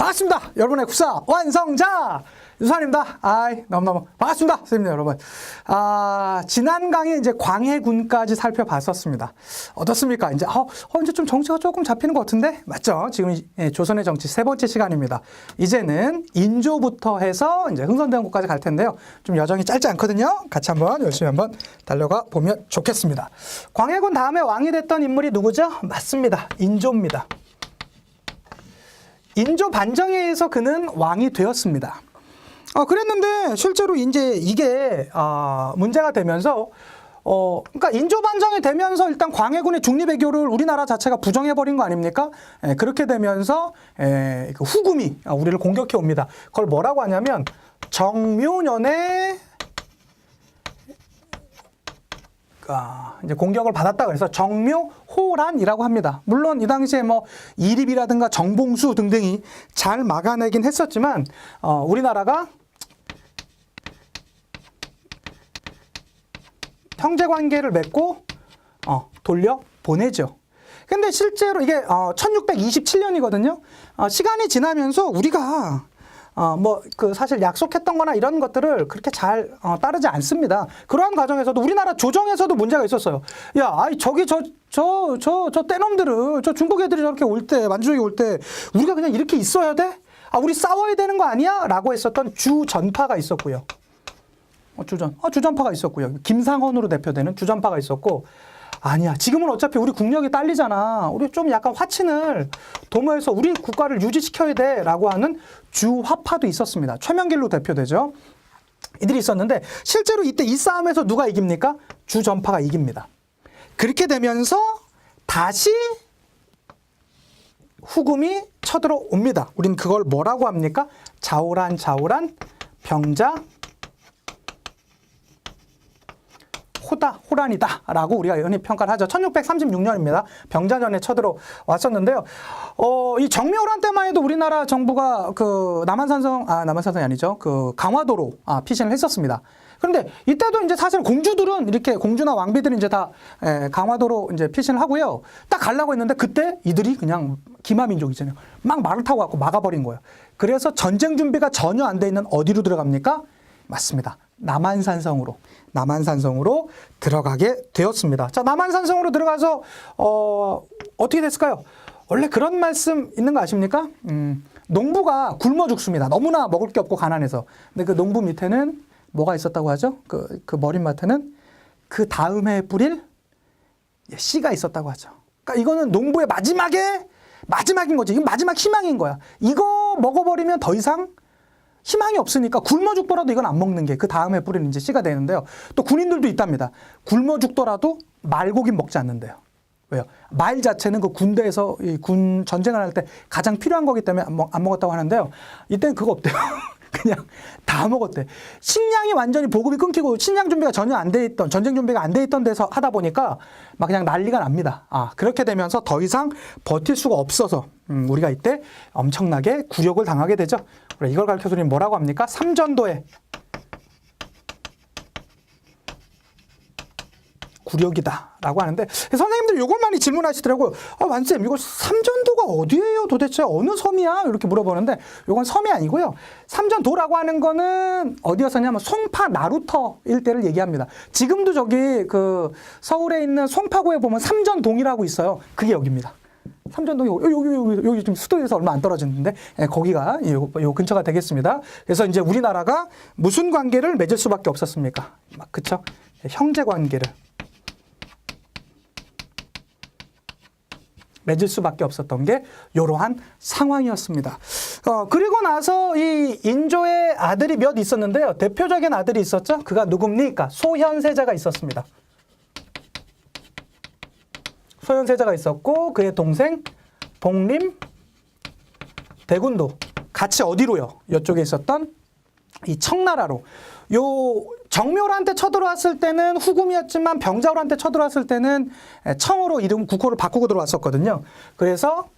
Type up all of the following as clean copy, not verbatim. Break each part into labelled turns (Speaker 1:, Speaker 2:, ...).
Speaker 1: 반갑습니다. 여러분의 국사 완성자 유산입니다. 너무너무 반갑습니다. 선생님 여러분. 지난 강의 이제 광해군까지 살펴봤었습니다. 어떻습니까? 이제 좀 정치가 조금 잡히는 것 같은데? 맞죠? 지금 조선의 정치 세 번째 시간입니다. 이제는 인조부터 해서 이제 흥선대원군까지 갈 텐데요. 좀 여정이 짧지 않거든요. 같이 한번 열심히 한번 달려가 보면 좋겠습니다. 광해군 다음에 왕이 됐던 인물이 누구죠? 맞습니다. 인조입니다. 인조 반정에 의해서 그는 왕이 되었습니다. 그랬는데 실제로 이제 이게 문제가 되면서 그러니까 인조 반정이 되면서 일단 광해군의 중립외교를 우리나라 자체가 부정해버린 거 아닙니까? 그렇게 되면서 후금이 우리를 공격해 옵니다. 그걸 뭐라고 하냐면 정묘년에 이제 공격을 받았다 그래서 정묘호란이라고 합니다. 물론 이 당시에 뭐 이립이라든가 정봉수 등등이 잘 막아내긴 했었지만 우리나라가 형제 관계를 맺고 돌려 보내죠. 근데 실제로 이게 1627년이거든요. 시간이 지나면서 우리가 사실 약속했던 거나 이런 것들을 그렇게 잘 따르지 않습니다. 그러한 과정에서도 우리나라 조정에서도 문제가 있었어요. 저기 저 떼놈들은 저 중국 애들이 저렇게 올 때, 만주족이 올 때 우리가 그냥 이렇게 있어야 돼? 우리 싸워야 되는 거 아니야? 라고 했었던 주전파가 있었고요. 주전파가 있었고요. 김상헌으로 대표되는 주전파가 있었고, 아니야. 지금은 어차피 우리 국력이 딸리잖아. 우리 좀 약간 화친을 도모해서 우리 국가를 유지시켜야 돼. 라고 하는 주화파도 있었습니다. 최명길로 대표되죠. 이들이 있었는데 실제로 이때 이 싸움에서 누가 이깁니까? 주전파가 이깁니다. 그렇게 되면서 다시 후금이 쳐들어옵니다. 우린 그걸 뭐라고 합니까? 자오란 병자 호란이다 라고 우리가 연히 평가를 하죠. 1636년입니다. 병자년에 쳐들어왔었는데요. 이 정묘호란 때만 해도 우리나라 정부가 남한산성이 아니죠. 강화도로 피신을 했었습니다. 그런데 이때도 이제 사실 공주들은 이렇게 공주나 왕비들은 이제 다 강화도로 이제 피신을 하고요. 딱 가려고 했는데 그때 이들이 그냥 기마민족이잖아요. 막 말을 타고 갖고 막아버린 거예요. 그래서 전쟁 준비가 전혀 안 돼 있는 어디로 들어갑니까? 맞습니다. 남한산성으로 들어가게 되었습니다. 자, 남한산성으로 들어가서 어떻게 됐을까요? 원래 그런 말씀 있는 거 아십니까? 농부가 굶어 죽습니다. 너무나 먹을 게 없고 가난해서. 근데 그 농부 밑에는 뭐가 있었다고 하죠? 그 머릿맡에는 그 다음 해에 뿌릴 씨가 있었다고 하죠. 그러니까 이거는 농부의 마지막인 거죠. 이건 마지막 희망인 거야. 이거 먹어버리면 더 이상 희망이 없으니까 굶어 죽더라도 이건 안 먹는 게 그 다음에 뿌리는 이제 씨가 되는데요. 또 군인들도 있답니다. 굶어 죽더라도 말고기 먹지 않는데요. 왜요? 말 자체는 그 군대에서 군 전쟁을 할 때 가장 필요한 거기 때문에 안 먹었다고 하는데요. 이때는 그거 없대요. 그냥 다 먹었대. 식량이 완전히 보급이 끊기고 식량 준비가 전혀 안 돼 있던, 전쟁 준비가 안 돼 있던 데서 하다 보니까 막 그냥 난리가 납니다. 그렇게 되면서 더 이상 버틸 수가 없어서 우리가 이때 엄청나게 굴욕을 당하게 되죠. 이걸 가르쳐서 우리는 뭐라고 합니까? 삼전도의 굴욕이다 라고 하는데 선생님들 요걸 많이 질문하시더라고요. 완쌤 이거 삼전도가 어디예요 도대체? 어느 섬이야? 이렇게 물어보는데 요건 섬이 아니고요. 삼전도라고 하는 거는 어디였었냐면 송파 나루터 일대를 얘기합니다. 지금도 저기 서울에 있는 송파구에 보면 삼전동이라고 있어요. 그게 여기입니다. 삼전동이 여기 좀 수도에서 얼마 안 떨어졌는데 거기가 요 근처가 되겠습니다. 그래서 이제 우리나라가 무슨 관계를 맺을 수밖에 없었습니까? 그쵸? 형제 관계를 맺을 수밖에 없었던 게 이러한 상황이었습니다. 그리고 나서 이 인조의 아들이 몇 있었는데요. 대표적인 아들이 있었죠. 그가 누굽니까? 소현세자가 있었습니다. 소현세자가 있었고 그의 동생 복림, 대군도 같이 어디로요? 이쪽에 있었던 이 청나라로. 요 정묘호란때 쳐들어왔을 때는 후금이었지만 병자호란때 쳐들어왔을 때는 청으로 이름 국호를 바꾸고 들어왔었거든요. 그래서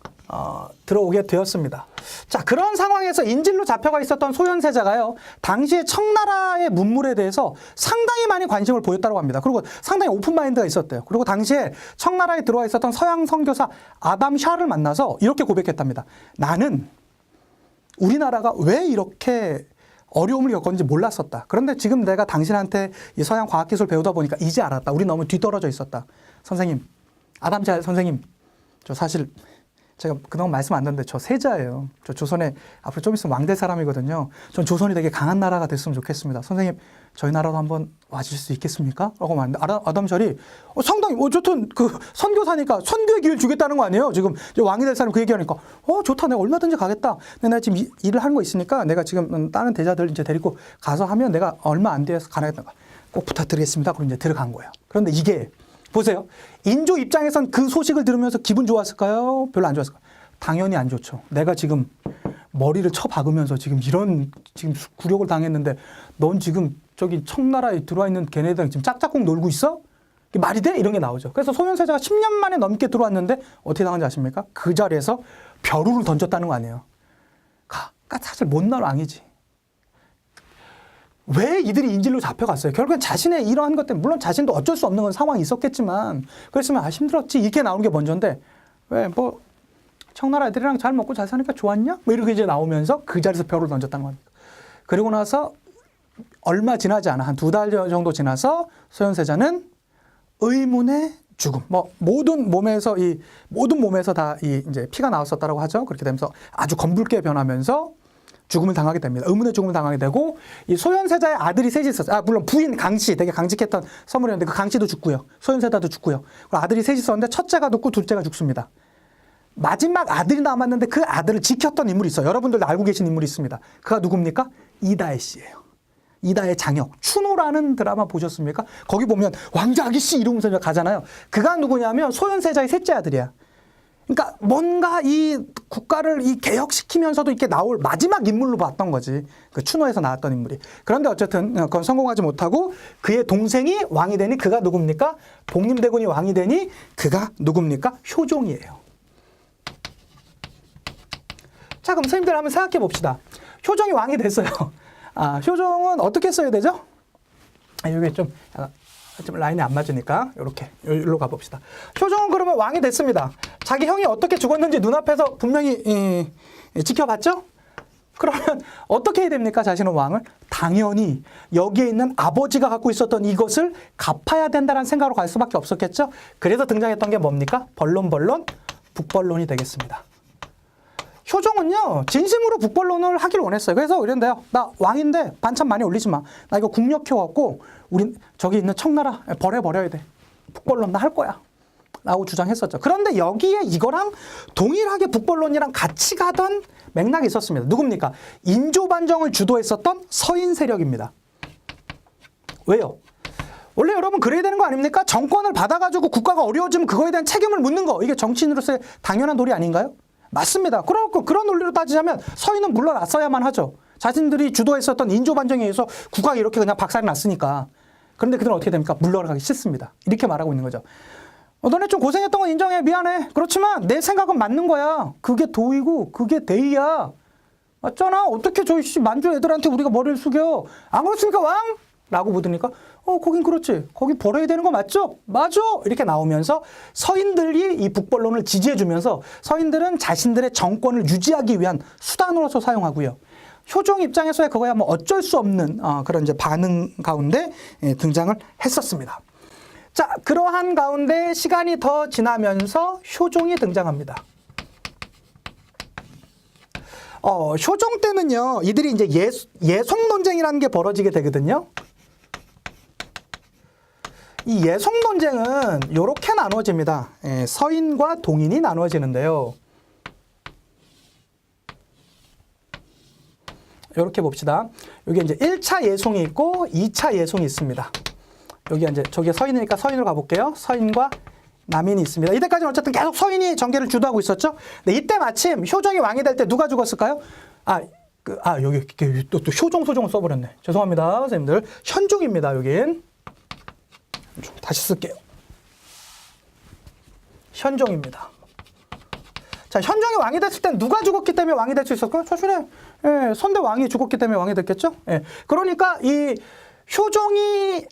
Speaker 1: 들어오게 되었습니다. 자, 그런 상황에서 인질로 잡혀가 있었던 소현세자가요, 당시에 청나라의 문물에 대해서 상당히 많이 관심을 보였다고 합니다. 그리고 상당히 오픈마인드가 있었대요. 그리고 당시에 청나라에 들어와 있었던 서양 선교사 아담 샤를 만나서 이렇게 고백했답니다. 나는 우리나라가 왜 이렇게 어려움을 겪었는지 몰랐었다. 그런데 지금 내가 당신한테 이 서양 과학기술 배우다 보니까 이제 알았다. 우리 너무 뒤떨어져 있었다. 선생님, 아담자 선생님, 저 사실 제가 그동안 말씀 안 드렸는데 저 세자예요. 저 조선에 앞으로 좀 있으면 왕 될 사람이거든요. 전 조선이 되게 강한 나라가 됐으면 좋겠습니다. 선생님, 저희 나라도 한번 와주실 수 있겠습니까? 라고 말했는데 아담절이 상당히 어쨌든 그 선교사니까 선교의 기회를 주겠다는 거 아니에요? 지금 왕이 될 사람 그 얘기하니까 좋다, 내가 얼마든지 가겠다. 근데 내가 지금 일을 하는 거 있으니까 내가 지금 다른 대자들 이제 데리고 가서 하면 내가 얼마 안 돼서 가능했다. 꼭 부탁드리겠습니다. 그럼 이제 들어간 거예요. 그런데 이게 보세요. 인조 입장에선 그 소식을 들으면서 기분 좋았을까요? 별로 안 좋았을까요? 당연히 안 좋죠. 내가 지금 머리를 쳐박으면서 지금 이런 지금 굴욕을 당했는데 넌 지금 저기 청나라에 들어와 있는 걔네들랑 지금 짝짝꿍 놀고 있어? 이게 말이 돼? 이런 게 나오죠. 그래서 소현세자가 10년 만에 넘게 들어왔는데 어떻게 당한지 아십니까? 그 자리에서 벼루를 던졌다는 거 아니에요. 사실 못날 왕이지. 왜 이들이 인질로 잡혀갔어요? 결국엔 자신의 이러한 것 때문에, 물론 자신도 어쩔 수 없는 건 상황이 있었겠지만, 그랬으면 힘들었지. 이렇게 나오는 게 먼저인데, 왜, 청나라 애들이랑 잘 먹고 잘 사니까 좋았냐? 이렇게 이제 나오면서 그 자리에서 벼를 던졌다는 겁니다. 그리고 나서 얼마 지나지 않아, 한 2달 정도 지나서 소현세자는 의문의 죽음. 모든 몸에서 다 이제 피가 나왔었다라고 하죠. 그렇게 되면서 아주 검붉게 변하면서 죽음을 당하게 됩니다. 의문의 죽음을 당하게 되고, 이 소현세자의 아들이 셋이 있었어요. 물론 부인 강씨, 되게 강직했던 서물이었는데 그 강씨도 죽고요. 소현세자도 죽고요. 그리고 아들이 셋이 있었는데 첫째가 죽고 둘째가 죽습니다. 마지막 아들이 남았는데 그 아들을 지켰던 인물이 있어요. 여러분들도 알고 계신 인물이 있습니다. 그가 누굽니까? 이다혜 씨예요. 이다혜 장혁. 추노라는 드라마 보셨습니까? 거기 보면 왕자 아기씨 이러면서 가잖아요. 그가 누구냐면 소현세자의 셋째 아들이야. 그러니까 뭔가 이 국가를 개혁시키면서도 이렇게 나올 마지막 인물로 봤던 거지. 그 추노에서 나왔던 인물이. 그런데 어쨌든 그건 성공하지 못하고 그의 동생이 왕이 되니 그가 누굽니까? 복림대군이 왕이 되니 그가 누굽니까? 효종이에요. 자, 그럼 선생님들 한번 생각해 봅시다. 효종이 왕이 됐어요. 효종은 어떻게 써야 되죠? 이게 좀 라인이 안 맞으니까 이렇게 여기로 가봅시다. 효종은 그러면 왕이 됐습니다. 자기 형이 어떻게 죽었는지 눈앞에서 분명히 지켜봤죠? 그러면 어떻게 해야 됩니까? 자신은 왕을? 당연히 여기에 있는 아버지가 갖고 있었던 이것을 갚아야 된다는 생각으로 갈 수밖에 없었겠죠? 그래서 등장했던 게 뭡니까? 번론, 북번론이 되겠습니다. 효종은요, 진심으로 북번론을 하길 원했어요. 그래서 이런데요, 나 왕인데 반찬 많이 올리지 마. 나 이거 국력 키워갖고 우린 저기 있는 청나라 버려야 돼. 북번론 나 할 거야. 라고 주장했었죠. 그런데 여기에 이거랑 동일하게 북번론이랑 같이 가던 맥락이 있었습니다. 누굽니까? 인조반정을 주도했었던 서인 세력입니다. 왜요? 원래 여러분 그래야 되는 거 아닙니까? 정권을 받아가지고 국가가 어려워지면 그거에 대한 책임을 묻는 거. 이게 정치인으로서의 당연한 도리 아닌가요? 맞습니다. 그런 논리로 따지자면 서인은 물러났어야만 하죠. 자신들이 주도했었던 인조반정에 의해서 국가가 이렇게 그냥 박살이 났으니까. 그런데 그들은 어떻게 됩니까? 물러나기 싫습니다. 이렇게 말하고 있는 거죠. 너네 좀 고생했던 건 인정해. 미안해. 그렇지만 내 생각은 맞는 거야. 그게 도이고 그게 대의야. 맞잖아. 어떻게 저희 만주 애들한테 우리가 머리를 숙여. 안 그렇습니까 왕? 라고 묻으니까 거긴 그렇지. 거기 벌어야 되는 거 맞죠? 맞아. 이렇게 나오면서 서인들이 이 북번론을 지지해주면서 서인들은 자신들의 정권을 유지하기 위한 수단으로서 사용하고요. 효종 입장에서야 그거야 뭐 어쩔 수 없는 그런 이제 반응 가운데 등장을 했었습니다. 자, 그러한 가운데 시간이 더 지나면서 효종이 등장합니다. 효종 때는요, 이들이 이제 예속 논쟁이라는 게 벌어지게 되거든요. 이 예속 논쟁은 이렇게 나누어집니다. 서인과 동인이 나누어지는데요. 이렇게 봅시다. 여기 이제 1차 예송이 있고 2차 예송이 있습니다. 여기 이제 저기 서인이니까 서인으로 가볼게요. 서인과 남인이 있습니다. 이때까지는 어쨌든 계속 서인이 정계를 주도하고 있었죠. 근데 이때 마침 효종이 왕이 될 때 누가 죽었을까요? 여기 또 효종 소종을 써버렸네. 죄송합니다, 선생님들. 현종입니다. 여긴 다시 쓸게요. 현종입니다. 자, 현종이 왕이 됐을 땐 누가 죽었기 때문에 왕이 될 수 있었을까요? 사실은 선대 왕이 죽었기 때문에 왕이 됐겠죠. 그러니까 이 효종이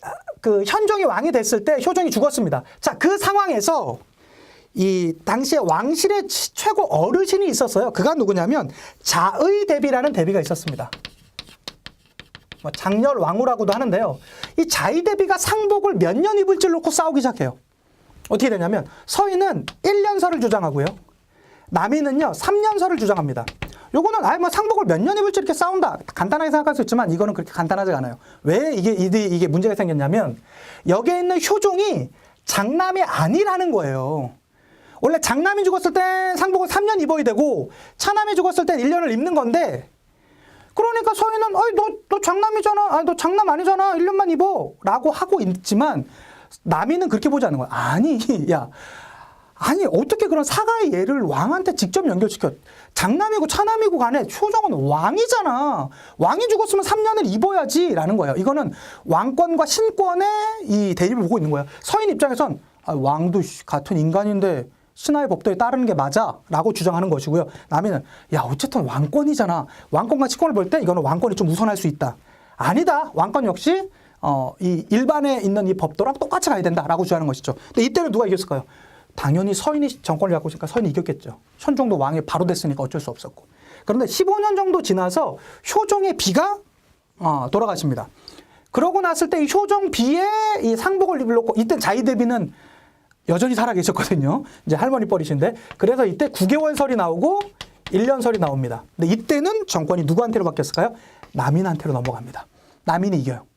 Speaker 1: 현종이 왕이 됐을 때 효종이 죽었습니다. 자, 그 상황에서 이 당시에 왕실의 최고 어르신이 있었어요. 그가 누구냐면 자의대비라는 대비가 있었습니다. 뭐 장렬왕후라고도 하는데요. 이 자의대비가 상복을 몇 년 입을지 놓고 싸우기 시작해요. 어떻게 되냐면 서인은 1년설을 주장하고요. 남인은요 3년설을 주장합니다. 요거는 뭐 상복을 몇 년 입을지 이렇게 싸운다. 간단하게 생각할 수 있지만 이거는 그렇게 간단하지 않아요. 왜 이게 문제가 생겼냐면 여기에 있는 효종이 장남이 아니라는 거예요. 원래 장남이 죽었을 땐 상복을 3년 입어야 되고 차남이 죽었을 땐 1년을 입는 건데 그러니까 서인은 너 장남이잖아. 너 장남 아니잖아. 1년만 입어. 라고 하고 있지만 남인은 그렇게 보지 않는 거야. 아니 어떻게 그런 사가의 예를 왕한테 직접 연결시켜. 장남이고 차남이고 간에 효종은 왕이잖아. 왕이 죽었으면 3년을 입어야지 라는 거예요. 이거는 왕권과 신권의 이 대립을 보고 있는 거예요. 서인 입장에선 왕도 같은 인간인데 신하의 법도에 따르는 게 맞아 라고 주장하는 것이고요. 남인은 어쨌든 왕권이잖아. 왕권과 신권을 볼 때 이거는 왕권이 좀 우선할 수 있다. 아니다. 왕권 역시 이 일반에 있는 이 법도랑 똑같이 가야 된다라고 주장하는 것이죠. 근데 이때는 누가 이겼을까요? 당연히 서인이 정권을 갖고 있으니까 서인이 이겼겠죠. 현종도 왕이 바로 됐으니까 어쩔 수 없었고. 그런데 15년 정도 지나서 효종의 비가 돌아가십니다. 그러고 났을 때 이 효종 비에 이 상복을 입을놓고 이때 자의대비는 여전히 살아계셨거든요. 이제 할머니 뻘이신데. 그래서 이때 9개월설이 나오고 1년설이 나옵니다. 근데 이때는 정권이 누구한테로 바뀌었을까요? 남인한테로 넘어갑니다. 남인이 이겨요.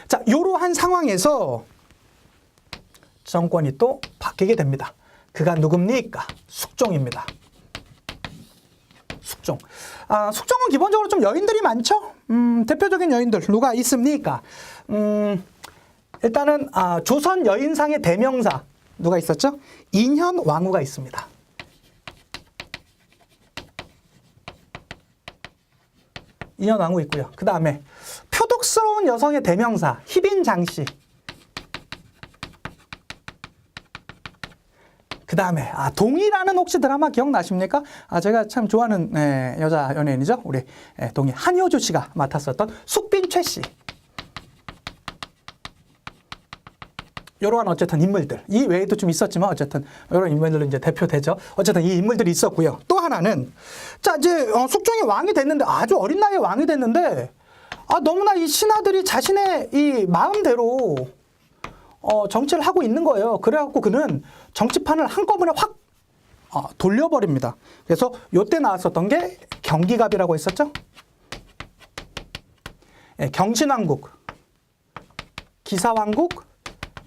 Speaker 1: 자, 이러한 상황에서 정권이 또 바뀌게 됩니다. 그가 누굽니까? 숙종입니다. 숙종. 숙종은 기본적으로 좀 여인들이 많죠? 대표적인 여인들 누가 있습니까? 일단은 조선 여인상의 대명사 누가 있었죠? 인현왕후가 있습니다. 인현왕후 있고요. 그 다음에 표독스러운 여성의 대명사 희빈장씨. 그 다음에 동희라는 혹시 드라마 기억나십니까? 제가 참 좋아하는 여자 연예인이죠. 우리 동희 한효주 씨가 맡았었던 숙빈 최 씨. 이러한 어쨌든 인물들 이 외에도 좀 있었지만 어쨌든 이런 인물들은 이제 대표되죠. 어쨌든 이 인물들이 있었고요. 또 하나는 자 이제 숙종이 왕이 됐는데 아주 어린 나이에 왕이 됐는데 너무나 이 신하들이 자신의 이 마음대로 정치를 하고 있는 거예요. 그래갖고 그는 정치판을 한꺼번에 확 돌려버립니다. 그래서 요때 나왔었던 게 경기갑이라고 했었죠. 경신왕국, 기사왕국,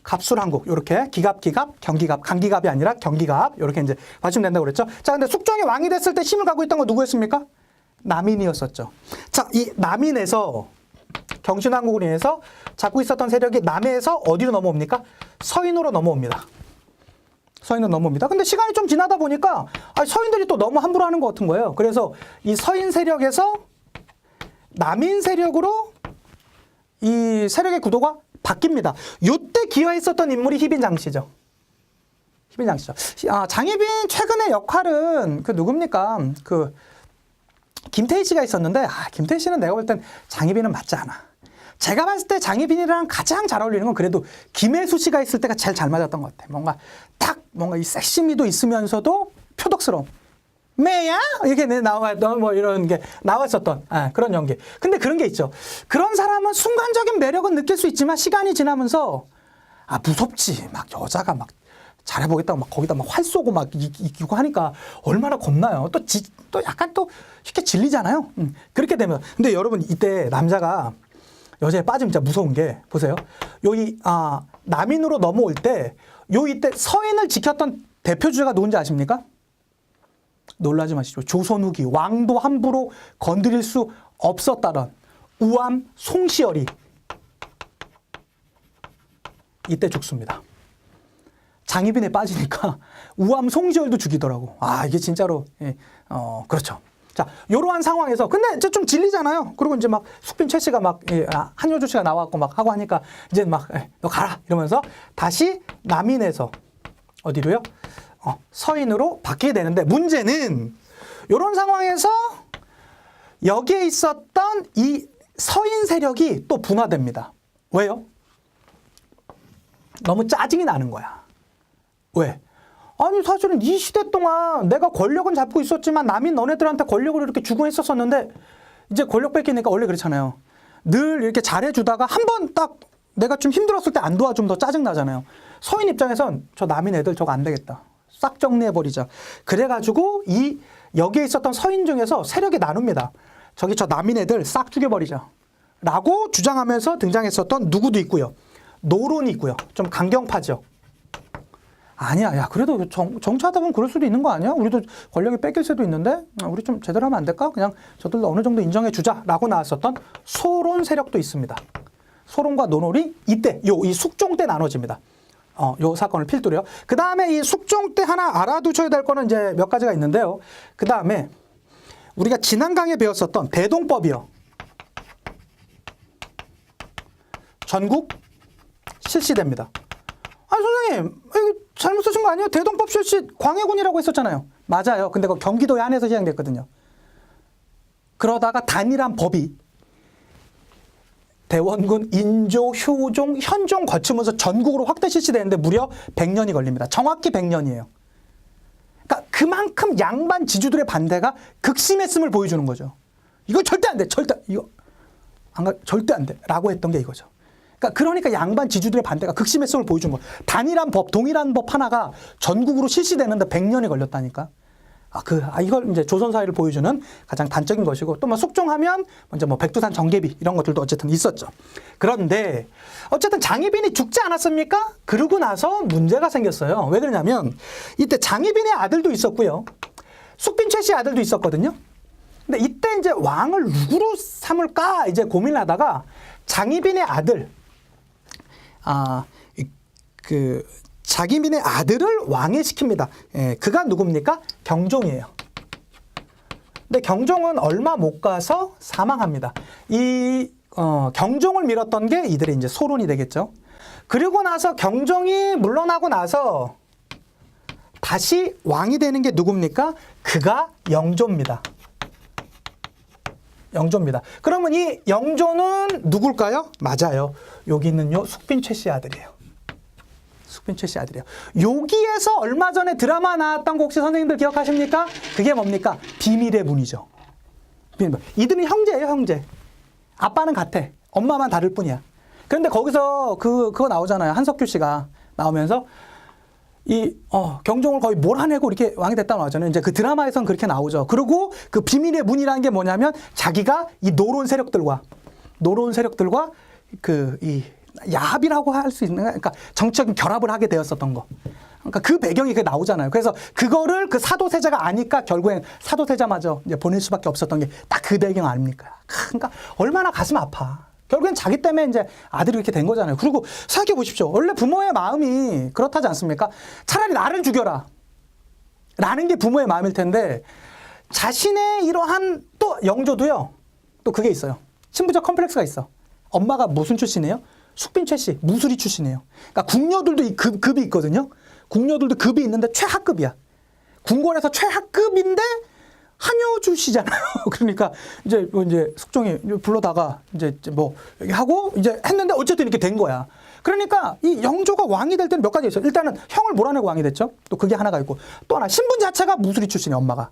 Speaker 1: 갑술왕국 이렇게 기갑, 경기갑, 강기갑이 아니라 경기갑 이렇게 이제 봐주면 된다고 그랬죠. 자, 근데 숙종이 왕이 됐을 때 힘을 갖고 있던 건 누구였습니까? 남인이었었죠. 자, 이 남인에서 경신왕국으로 인해서 잡고 있었던 세력이 남에서 어디로 넘어옵니까? 서인으로 넘어옵니다. 서인으로 넘어옵니다. 근데 시간이 좀 지나다 보니까 서인들이 또 너무 함부로 하는 것 같은 거예요. 그래서 이 서인 세력에서 남인 세력으로 이 세력의 구도가 바뀝니다. 요때 기여했었던 인물이 희빈장씨죠. 희빈장씨죠. 장희빈 최근의 역할은 그 누굽니까? 그 김태희 씨가 있었는데 김태희 씨는 내가 볼 땐 장희빈은 맞지 않아. 제가 봤을 때 장희빈이랑 가장 잘 어울리는 건 그래도 김혜수 씨가 있을 때가 제일 잘 맞았던 것 같아. 뭔가 이 섹시미도 있으면서도 표독스러움. 매야? 이렇게 나왔던 뭐 이런 게 나왔었던 그런 연기. 근데 그런 게 있죠. 그런 사람은 순간적인 매력은 느낄 수 있지만 시간이 지나면서 무섭지. 막 여자가 막 잘해보겠다고 막 거기다 막 활 쏘고 막 이거 하니까 얼마나 겁나요. 또 약간 또 쉽게 질리잖아요. 그렇게 되면. 근데 여러분 이때 남자가 여자에 빠지면 진짜 무서운 게 보세요. 남인으로 넘어올 때 이때 서인을 지켰던 대표 주자가 누군지 아십니까? 놀라지 마시죠. 조선 후기 왕도 함부로 건드릴 수 없었다던 우암 송시열이 이때 죽습니다. 장희빈에 빠지니까 우암 송시열도 죽이더라고. 이게 진짜로 그렇죠. 자, 요러한 상황에서 근데 이제 좀 질리잖아요. 그리고 이제 막 숙빈 최 씨가 막 한효주 씨가 나왔고 막 하고 하니까 이제 막 너 가라 이러면서 다시 남인에서 어디로요? 서인으로 바뀌게 되는데 문제는 이런 상황에서 여기에 있었던 이 서인 세력이 또 분화됩니다. 왜요? 너무 짜증이 나는 거야. 왜? 아니 사실은 이 시대 동안 내가 권력은 잡고 있었지만 남인 너네들한테 권력을 이렇게 주고 했었었는데 이제 권력 뺏기니까 원래 그렇잖아요. 늘 이렇게 잘해주다가 한 번 딱 내가 좀 힘들었을 때 안 도와주면 더 짜증나잖아요. 서인 입장에선 저 남인 애들 저거 안 되겠다. 싹 정리해버리자. 그래가지고 여기에 있었던 서인 중에서 세력이 나눕니다. 저기 저 남인 애들 싹 죽여버리자. 라고 주장하면서 등장했었던 누구도 있고요. 노론이 있고요. 좀 강경파죠. 아니야, 야, 그래도 정치하다 보면 그럴 수도 있는 거 아니야? 우리도 권력이 뺏길 수도 있는데, 우리 좀 제대로 하면 안 될까? 그냥 저들도 어느 정도 인정해 주자라고 나왔었던 소론 세력도 있습니다. 소론과 노론이 이때, 이 숙종 때 나눠집니다. 요 사건을 필두로요. 그 다음에 이 숙종 때 하나 알아두셔야 될 거는 이제 몇 가지가 있는데요. 그 다음에 우리가 지난 강의에 배웠었던 대동법이요. 전국 실시됩니다. 아니 선생님 이거 잘못 쓰신 거 아니에요? 대동법 실시 광해군이라고 했었잖아요. 맞아요. 근데 그 경기도에 한해서 시행됐거든요. 그러다가 단일한 법이 대원군, 인조, 효종, 현종 거치면서 전국으로 확대 실시되는데 무려 100년이 걸립니다. 정확히 100년이에요. 그러니까 그만큼 양반 지주들의 반대가 극심했음을 보여주는 거죠. 이거 절대 안 돼. 절대 안 돼. 라고 했던 게 이거죠. 그러니까 양반 지주들의 반대가 극심했음을 보여준 거. 단일한 법, 동일한 법 하나가 전국으로 실시되는데 100년이 걸렸다니까. 이걸 이제 조선 사회를 보여주는 가장 단적인 것이고, 또 뭐 숙종하면 먼저 뭐 백두산 정계비 이런 것들도 어쨌든 있었죠. 그런데 어쨌든 장희빈이 죽지 않았습니까? 그러고 나서 문제가 생겼어요. 왜 그러냐면 이때 장희빈의 아들도 있었고요. 숙빈 최 씨 아들도 있었거든요. 근데 이때 이제 왕을 누구로 삼을까 이제 고민하다가 장희빈의 아들, 장희빈의 아들을 왕에 시킵니다. 예, 그가 누굽니까? 경종이에요. 근데 경종은 얼마 못 가서 사망합니다. 경종을 밀었던 게 이들의 이제 소론이 되겠죠. 그리고 나서 경종이 물러나고 나서 다시 왕이 되는 게 누굽니까? 그가 영조입니다. 영조입니다. 그러면 이 영조는 누굴까요? 맞아요. 여기 있는 숙빈 최 씨 아들이에요. 숙빈 최 씨 아들이에요. 여기에서 얼마 전에 드라마 나왔던 거 혹시 선생님들 기억하십니까? 그게 뭡니까? 비밀의 문이죠. 이들은 형제예요, 형제. 아빠는 같아. 엄마만 다를 뿐이야. 그런데 거기서 그거 나오잖아요. 한석규 씨가 나오면서 경종을 거의 몰아내고 이렇게 왕이 됐다고 나오잖아요. 이제 그 드라마에선 그렇게 나오죠. 그리고 그 비밀의 문이라는 게 뭐냐면 자기가 이 노론 세력들과 야합이라고 할 수 있는, 그러니까 정치적인 결합을 하게 되었었던 거. 그러니까 그 배경이 그 나오잖아요. 그래서 그거를 그 사도세자가 아니까 결국엔 사도세자마저 이제 보낼 수밖에 없었던 게 딱 그 배경 아닙니까? 그러니까 얼마나 가슴 아파. 결국엔 자기 때문에 이제 아들이 이렇게 된 거잖아요. 그리고 생각해 보십시오. 원래 부모의 마음이 그렇다지 않습니까? 차라리 나를 죽여라. 라는 게 부모의 마음일 텐데, 자신의 이러한 또 영조도요. 또 그게 있어요. 신부적 컴플렉스가 있어. 엄마가 무슨 출신이에요? 숙빈 최 씨, 무술이 출신이에요. 그러니까 궁녀들도 이 급이 있거든요. 궁녀들도 급이 있는데 최하급이야. 궁궐에서 최하급인데 한여주시잖아요. 그러니까 이제 숙종이 불러다가 이제 뭐 여기 하고 이제 했는데 어쨌든 이렇게 된 거야. 그러니까 이 영조가 왕이 될 때는 몇 가지 있어요. 일단은 형을 몰아내고 왕이 됐죠. 또 그게 하나가 있고, 또 하나 신분 자체가 무술이 출신이야, 엄마가.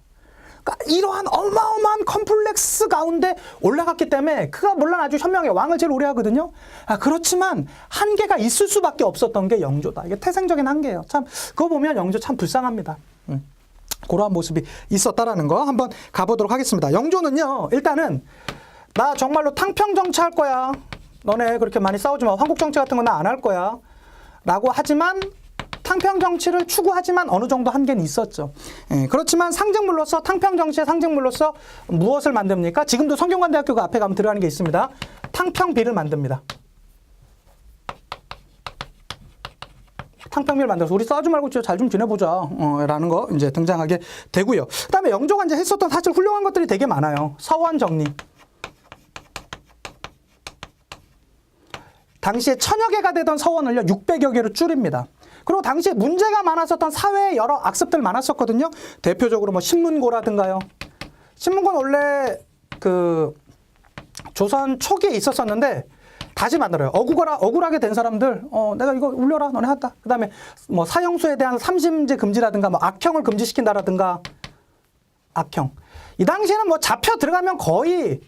Speaker 1: 그러니까 이러한 어마어마한 컴플렉스 가운데 올라갔기 때문에 그가 물론 아주 현명해. 왕을 제일 오래 하거든요. 그렇지만 한계가 있을 수밖에 없었던 게 영조다. 이게 태생적인 한계예요. 참 그거 보면 영조 참 불쌍합니다. 그러한 모습이 있었다라는 거 한번 가보도록 하겠습니다. 영조는요, 일단은 나 정말로 탕평 정치할 거야. 너네 그렇게 많이 싸우지 마. 황국 정치 같은 건 나 안 할 거야. 라고 하지만 탕평 정치를 추구하지만 어느 정도 한계는 있었죠. 그렇지만 상징물로서, 탕평 정치의 상징물로서 무엇을 만듭니까? 지금도 성균관대학교가 앞에 가면 들어가는 게 있습니다. 탕평비를 만듭니다. 탕평비를 만들어서 우리 싸우지 말고 잘 좀 지내보자 라는 거 이제 등장하게 되고요. 그 다음에 영조가 이제 했었던 사실 훌륭한 것들이 되게 많아요. 서원 정리. 당시에 1000여 개가 되던 서원을요 600여 개로 줄입니다. 그리고 당시에 문제가 많았었던 사회에 여러 악습들 많았었거든요. 대표적으로 뭐 신문고라든가요. 신문고는 원래 그 조선 초기에 있었었는데 다시 만들어요. 억울하게 된 사람들, 내가 이거 울려라, 너네 했다. 그 다음에 뭐 사형수에 대한 삼심제 금지라든가, 뭐 악형을 금지시킨다라든가, 악형. 이 당시에는 뭐 잡혀 들어가면 거의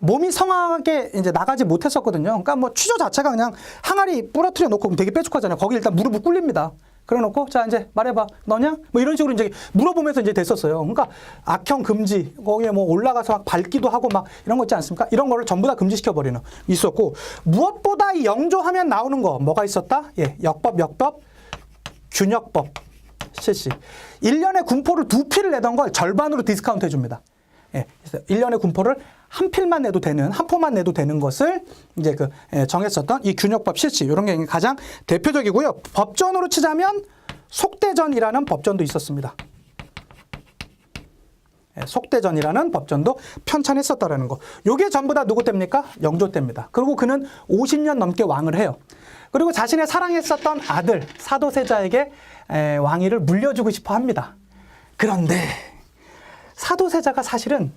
Speaker 1: 몸이 성하게 이제 나가지 못했었거든요. 그러니까 뭐 취조 자체가 그냥 항아리 부러뜨려 놓고 되게 뾰족하잖아요. 거기 일단 무릎을 꿇립니다. 그래 놓고, 자, 이제 말해봐. 너냐? 뭐 이런 식으로 이제 물어보면서 이제 됐었어요. 그러니까 악형 금지, 거기에 뭐 올라가서 막 밟기도 하고 막 이런 거 있지 않습니까? 이런 거를 전부 다 금지시켜버리는 있었고, 무엇보다 이 영조하면 나오는 거, 뭐가 있었다? 예, 역법, 균역법 실시. 1년에 군포를 2필을 내던 걸 절반으로 디스카운트 해줍니다. 예, 그래서 1년에 군포를 한 필만 내도 되는, 한 포만 내도 되는 것을 이제 정했었던 이 균역법 실시, 이런 게 가장 대표적이고요. 법전으로 치자면 속대전이라는 법전도 있었습니다. 예, 속대전이라는 법전도 편찬했었다라는 거. 요게 전부 다 누구 때입니까? 영조 때입니다. 그리고 그는 50년 넘게 왕을 해요. 그리고 자신의 사랑했었던 아들 사도세자에게 왕위를 물려주고 싶어 합니다. 그런데 사도세자가 사실은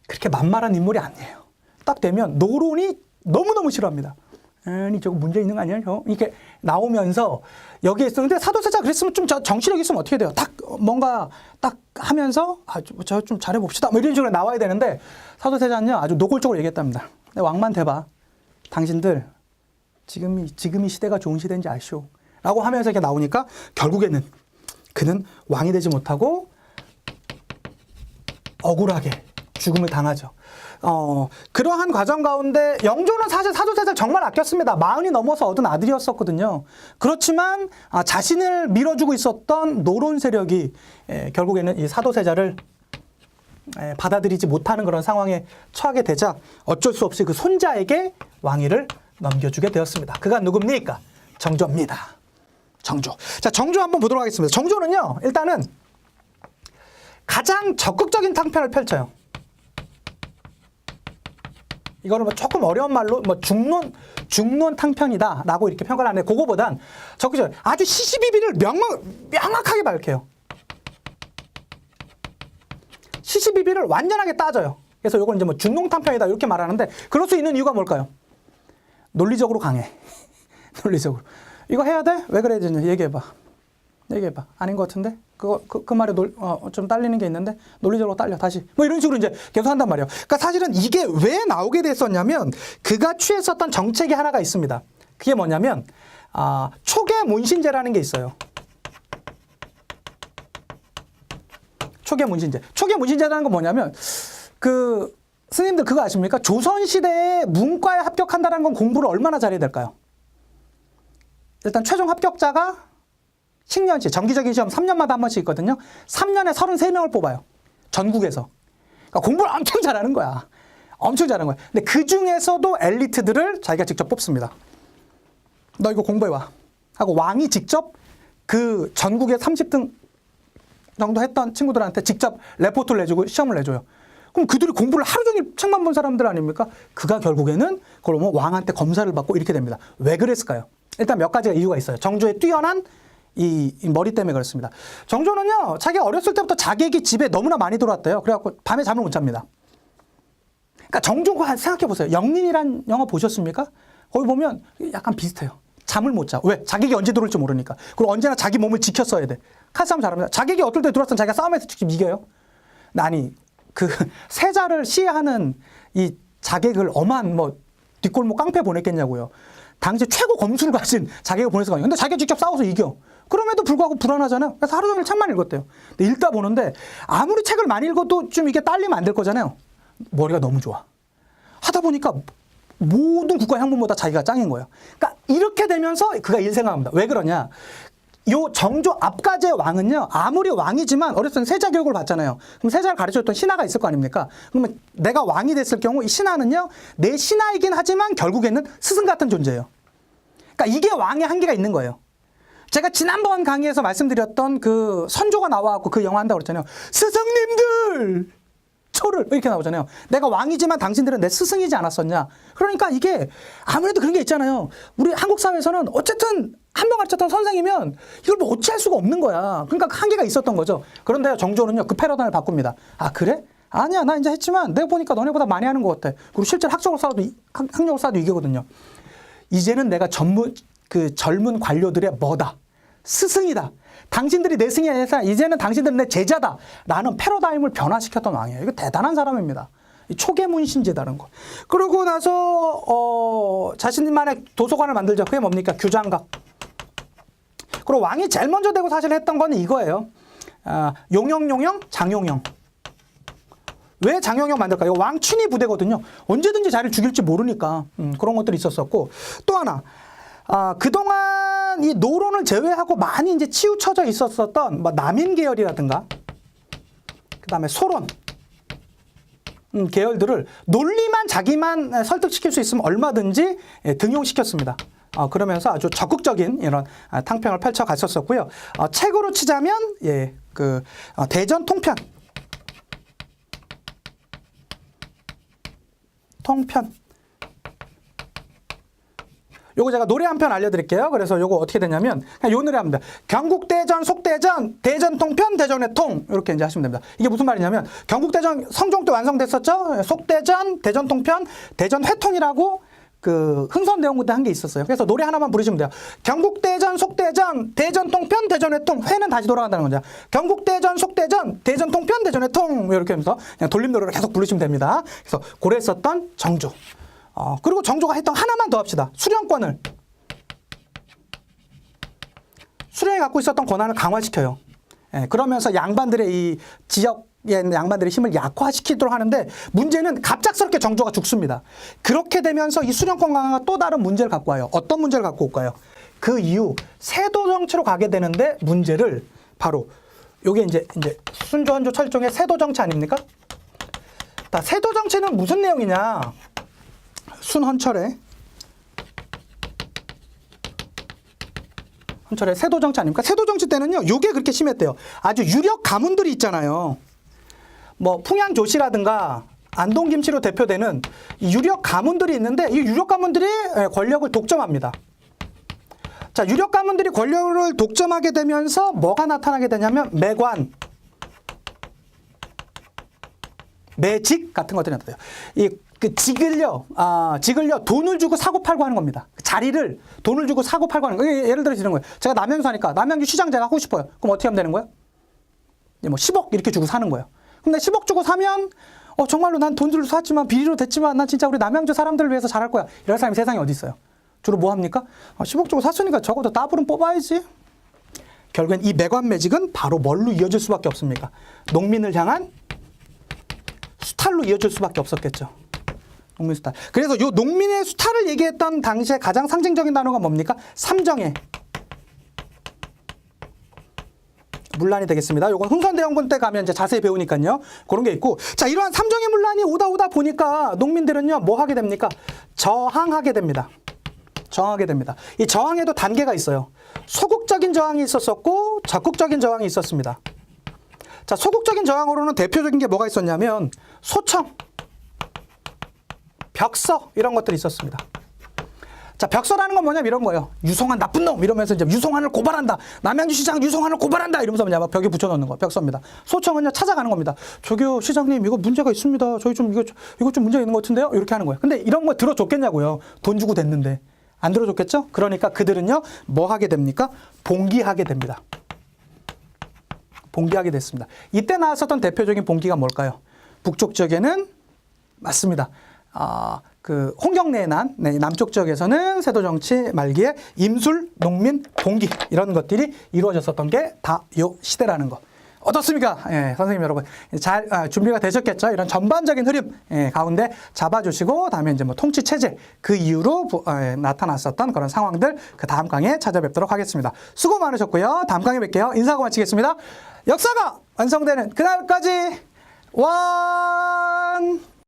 Speaker 1: 그렇게 만만한 인물이 아니에요. 딱 되면 노론이 너무너무 싫어합니다. 아니 저거 문제 있는 거 아니야? 이렇게 나오면서 여기에 있었는데, 사도세자 그랬으면 좀 정치력 있으면 어떻게 돼요? 딱 뭔가 딱 하면서 저 좀 잘해봅시다, 뭐 이런 식으로 나와야 되는데, 사도세자는요 아주 노골적으로 얘기했답니다. 왕만 돼봐. 당신들 지금이 시대가 좋은 시대인지 아시오? 라고 하면서 이렇게 나오니까 결국에는 그는 왕이 되지 못하고 억울하게 죽음을 당하죠. 그러한 과정 가운데 영조는 사실 사도세자를 정말 아꼈습니다. 40이 넘어서 얻은 아들이었었거든요. 그렇지만 자신을 밀어주고 있었던 노론 세력이 결국에는 이 사도세자를 받아들이지 못하는 그런 상황에 처하게 되자 어쩔 수 없이 그 손자에게 왕위를 넘겨주게 되었습니다. 그가 누굽니까? 정조입니다. 정조. 자, 정조 한번 보도록 하겠습니다. 정조는요, 일단은 가장 적극적인 탕평을 펼쳐요. 이거는 뭐 조금 어려운 말로 뭐 중론 탕평이다라고 이렇게 평가를 하는데, 그거보단 적극적, 아주 시시비비를 명확하게 밝혀요. 시시비비를 완전하게 따져요. 그래서 이건 이제 뭐 중론 탕평이다 이렇게 말하는데, 그럴 수 있는 이유가 뭘까요? 논리적으로 강해. 논리적으로. 이거 해야 돼? 왜 그래? 얘기해봐. 아닌 것 같은데? 그 말에 좀 딸리는 게 있는데, 논리적으로 딸려, 다시. 뭐 이런 식으로 이제 계속 한단 말이에요. 그러니까 사실은 이게 왜 나오게 됐었냐면, 그가 취했었던 정책이 하나가 있습니다. 그게 뭐냐면, 초계 문신제라는 게 있어요. 초계 문신제라는 건 뭐냐면, 스님들 그거 아십니까? 조선시대에 문과에 합격한다는 건 공부를 얼마나 잘해야 될까요? 일단 최종 합격자가 식년시, 정기적인 시험 3년마다 한 번씩 있거든요. 3년에 33명을 뽑아요. 전국에서. 그러니까 공부를 엄청 잘하는 거야. 근데 그 중에서도 엘리트들을 자기가 직접 뽑습니다. 너 이거 공부해와. 하고 왕이 직접 그 전국에 30등 정도 했던 친구들한테 직접 레포트를 내주고 시험을 내줘요. 그럼 그들이 공부를 하루 종일 책만 본 사람들 아닙니까? 그가 결국에는 그러면 왕한테 검사를 받고 이렇게 됩니다. 왜 그랬을까요? 일단 몇 가지가 이유가 있어요. 정조의 뛰어난 이 머리 때문에 그렇습니다. 정조는요, 자기가 어렸을 때부터 자객이 집에 너무나 많이 들어왔대요. 그래갖고 밤에 잠을 못 잡니다. 그러니까 정조가 생각해보세요. 영린이란 영화 보셨습니까? 거기 보면 약간 비슷해요. 잠을 못 자. 왜? 자객이 언제 들어올지 모르니까. 그리고 언제나 자기 몸을 지켰어야 돼. 칼싸움 잘합니다. 자객이 어떨 때 들어왔으면 자기가 싸움에서 직접 이겨요. 아니, 세자를 시해하는 이 자객을 엄한 뒷골목 깡패 보냈겠냐고요. 당시 최고 검수를 가진 자객을 보냈을 거 아니에요. 근데 자기가 직접 싸워서 이겨. 그럼에도 불구하고 불안하잖아요. 그래서 하루 종일 책만 읽었대요. 근데 읽다 보는데 아무리 책을 많이 읽어도 좀 이게 딸리면 안 될 거잖아요. 머리가 너무 좋아. 하다 보니까 모든 국가 향문보다 자기가 짱인 거예요. 그러니까 이렇게 되면서 그가 일생각합니다. 왜 그러냐? 요 정조 앞까지의 왕은요, 아무리 왕이지만 어렸을 때 세자 교육을 받잖아요. 그럼 세자를 가르쳐줬던 신하가 있을 거 아닙니까? 그러면 내가 왕이 됐을 경우 이 신하는요, 내 신하이긴 하지만 결국에는 스승 같은 존재예요. 그러니까 이게 왕의 한계가 있는 거예요. 제가 지난번 강의에서 말씀드렸던 그 선조가 나와갖고 그 영화 한다고 그랬잖아요. 스승님들! 초를 이렇게 나오잖아요. 내가 왕이지만 당신들은 내 스승이지 않았었냐. 그러니까 이게 아무래도 그런 게 있잖아요. 우리 한국 사회에서는 어쨌든 한 명 가르쳤던 선생이면 이걸 어찌할 수가 없는 거야. 그러니까 한계가 있었던 거죠. 그런데 정조는요, 그 패러다임을 바꿉니다. 아, 그래? 아니야, 나 이제 했지만 내가 보니까 너네보다 많이 하는 것 같아. 그리고 실제로 학력을 쌓아도 이기거든요. 이제는 내가 젊은 관료들의 뭐다? 스승이다. 당신들이 내 승이 아니라 이제는 당신들은 내 제자다. 라는 패러다임을 변화시켰던 왕이에요. 이거 대단한 사람입니다. 초계문신제다는 거. 그러고 나서 자신만의 도서관을 만들죠. 그게 뭡니까? 규장각. 그리고 왕이 제일 먼저 되고 사실 했던 건 이거예요. 용영, 장용영. 왜 장용영 만들까요? 왕친위 부대거든요. 언제든지 자기를 죽일지 모르니까 그런 것들이 있었었고, 또 하나 그동안 이 노론을 제외하고 많이 이제 치우쳐져 있었었던 뭐 남인 계열이라든가 그다음에 소론 계열들을 논리만 자기만 설득시킬 수 있으면 얼마든지 등용시켰습니다. 그러면서 아주 적극적인 이런 탕평을 펼쳐 갔었었고요. 책으로 치자면 대전 통편. 요거 제가 노래 한 편 알려드릴게요. 그래서 요거 어떻게 되냐면 그냥 요 노래 합니다. 경국대전, 속대전, 대전통편, 대전의 통 이렇게 이제 하시면 됩니다. 이게 무슨 말이냐면 경국대전 성종 때 완성됐었죠. 속대전, 대전통편, 대전회통이라고 그 흥선대원군대 한 게 있었어요. 그래서 노래 하나만 부르시면 돼요. 경국대전, 속대전, 대전통편, 대전회통. 회는 다시 돌아간다는 거죠. 경국대전, 속대전, 대전통편, 대전회통 이렇게 하면서 그냥 돌림노래를 계속 부르시면 됩니다. 그래서 고래 썼던 정조. 그리고 정조가 했던 하나만 더 합시다. 수령권을. 수령이 갖고 있었던 권한을 강화시켜요. 그러면서 양반들의 이 지역에 있는 양반들의 힘을 약화시키도록 하는데 문제는 갑작스럽게 정조가 죽습니다. 그렇게 되면서 이 수령권 강화가 또 다른 문제를 갖고 와요. 어떤 문제를 갖고 올까요? 그 이후 세도 정치로 가게 되는데 문제를 바로 요게 이제 순조, 헌조, 철종의 세도 정치 아닙니까? 세도 정치는 무슨 내용이냐? 헌철의 세도 정치 아닙니까? 세도 정치 때는요, 요게 그렇게 심했대요. 아주 유력 가문들이 있잖아요. 뭐 풍양조씨라든가 안동김씨로 대표되는 유력 가문들이 있는데 이 유력 가문들이 권력을 독점합니다. 자, 유력 가문들이 권력을 독점하게 되면서 뭐가 나타나게 되냐면 매관, 매직 같은 것들이 나타나요. 직을요 돈을 주고 사고 팔고 하는 겁니다. 자리를 돈을 주고 사고 팔고 하는 거예요. 예를 들어서 이런 거예요. 제가 남양주 사니까 남양주 시장 제가 하고 싶어요. 그럼 어떻게 하면 되는 거예요? 뭐 10억 이렇게 주고 사는 거예요. 근데 10억 주고 사면 정말로 난 돈 주고 샀지만 비리로 됐지만 난 진짜 우리 남양주 사람들을 위해서 잘할 거야. 이런 사람이 세상에 어디 있어요? 주로 뭐 합니까? 10억 주고 샀으니까 적어도 따블은 뽑아야지. 결국엔 이 매관 매직은 바로 뭘로 이어질 수밖에 없습니까? 농민을 향한 수탈로 이어질 수밖에 없었겠죠. 농민 수탈. 그래서 요 농민의 수탈을 얘기했던 당시에 가장 상징적인 단어가 뭡니까? 삼정해. 문란이 되겠습니다. 요건 흥선대원군 때 가면 이제 자세히 배우니까요. 그런 게 있고. 자, 이러한 삼정해 문란이 오다 보니까 농민들은요, 뭐 하게 됩니까? 저항하게 됩니다. 저항하게 됩니다. 이 저항에도 단계가 있어요. 소극적인 저항이 있었었고, 적극적인 저항이 있었습니다. 자, 소극적인 저항으로는 대표적인 게 뭐가 있었냐면, 소청, 벽서, 이런 것들이 있었습니다. 자, 벽서라는 건 뭐냐면 이런 거예요. 유성한 나쁜 놈 이러면서 이제 유성한을 고발한다. 남양주시장 유성한을 고발한다. 이러면서 그냥 막 벽에 붙여놓는 거, 벽서입니다. 소청은요, 찾아가는 겁니다. 저기요, 시장님, 이거 문제가 있습니다. 저희 좀 이거 좀 문제가 있는 것 같은데요? 이렇게 하는 거예요. 근데 이런 거 들어줬겠냐고요. 돈 주고 됐는데. 안 들어줬겠죠? 그러니까 그들은요, 뭐 하게 됩니까? 봉기하게 됩니다. 봉기하게 됐습니다. 이때 나왔었던 대표적인 봉기가 뭘까요? 북쪽 지역에는 맞습니다. 홍경래의 난, 남쪽 지역에서는 세도 정치 말기에 임술, 농민, 봉기 이런 것들이 이루어졌었던 게 다 요 시대라는 거. 어떻습니까? 선생님 여러분 잘 준비가 되셨겠죠? 이런 전반적인 흐름 가운데 잡아주시고 다음에 이제 뭐 통치 체제 그 이후로 나타났었던 그런 상황들 그 다음 강의에 찾아뵙도록 하겠습니다. 수고 많으셨고요. 다음 강의에 뵐게요. 인사하고 마치겠습니다. 역사가 완성되는 그날까지 완.